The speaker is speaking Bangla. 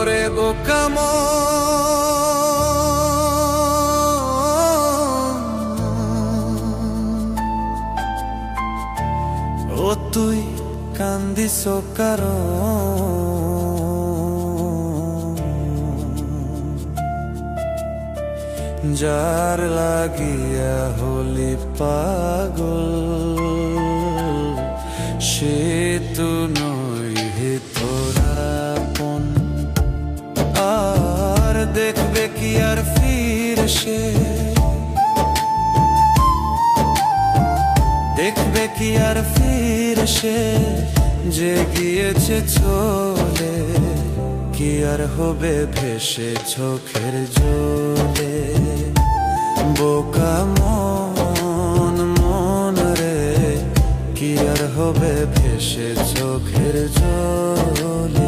ওরে বোকা ও তুই কান্দিস কারণ যার লাগিয়া হলি পাগল সে তো নই হে তোরাপন। আর দেখবে কি আর ফির সে, দেখবে কি আর ফির সে যে গিয়েছে চলে, কি আর হবে ভেসে চোখের জলে। বোকা মন মন রে, কি আর হবে ভেসে চোখের জলে।